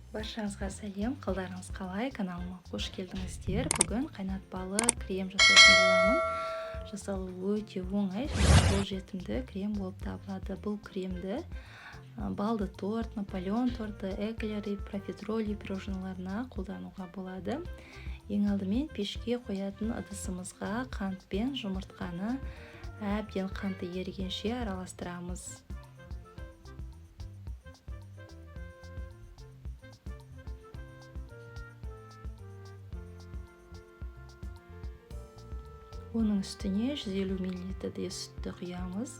Баршаңызға сәлем, қалдарыңыз қалай? Каналыма қош келдіңіздер. Бүгін қайнатпалы крем жасайтын боламын. Жасалу өте оңай және қолжетімді крем болып табылады. Бұл кремді балды торт, наполеон торты, эклери, профитроли пирожноларына қолдануға болады. Ең алдымен пешке қоятын ыдысымызға қант пен жұмыртқаны әбден қанты ерігенше араластырамыз. Оның үстіне 150 мл сүтті құямыз.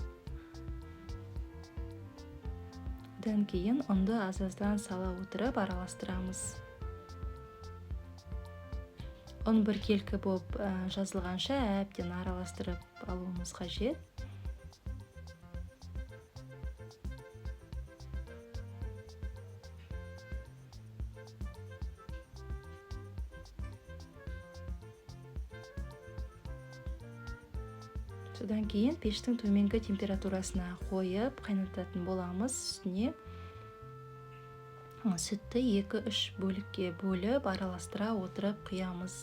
Одан кейін ұнды аз-аздан сала отырып араластырамыз. Ұн біркелкі болып жазылғанша әбден араластырып алуымыз қажет. Содан кейін пештің төменгі температурасына қойып қайнататын боламыз. Үстіне сүтті 2-3 бөлікке бөліп араластыра отырып құямыз.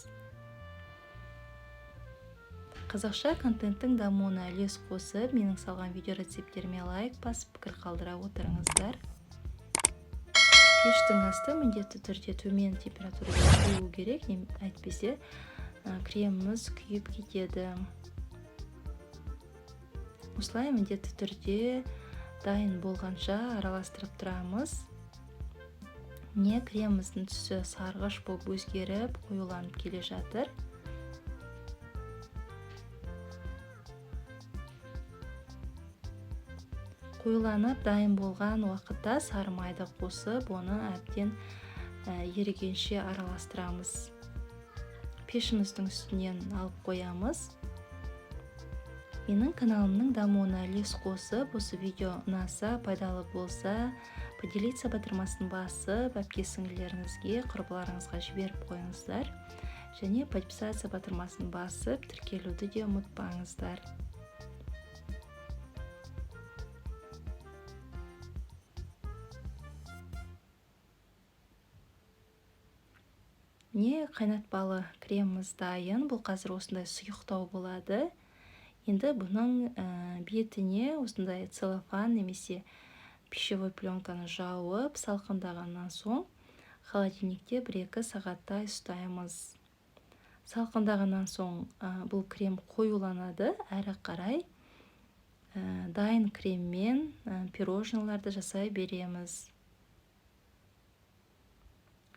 Қазақша контенттің дамуына үлес қосып, менің салған видео рецепттеріме лайк басып, пікір қалдыра отырыңыздар. Пештің асты міндетті түрде төмен температурада қою керек, әйтпесе креміміз күйіп кетеді. Осылай міндетті түрде дайын болғанша араластырып тұрамыз. Не креміміздің түсі сарғыш болып өзгеріп, қоюланып келе жатыр. Қоюланып дайын болған уақытта сары майды қосып, оны әбден ерігенше араластырамыз. Пешіміздің үстінен алып қоямыз. Менің каналымның дамуына үлес қосып, осы видео ұнаса, пайдалы болса, поделиться батырмасын басып, әпке-сіңлілеріңізге, құрбыларыңызға жіберіп қойыңыздар. Және подписаться батырмасын басып, тіркелуді де ұмытпаңыздар. Не қайнатпалы креміміз дайын, бұл қазір осындай сұйықтау болады. Енді бұның бетіне осындай целлофан немесе пищевой пленканы жауып, салқындағаннан соң холодильникте 1-2 сағаттай ұстаймыз. Салқындағаннан соң бұл крем қоюланады, әрі қарай дайын креммен пирожноларды жасай береміз.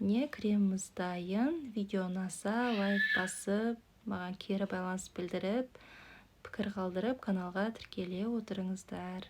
Не креміміз дайын, видео ұнаса, лайк басып, маған кері байланыс білдіріп, пікір қалдырып, каналға тіркеле отырыңыздар.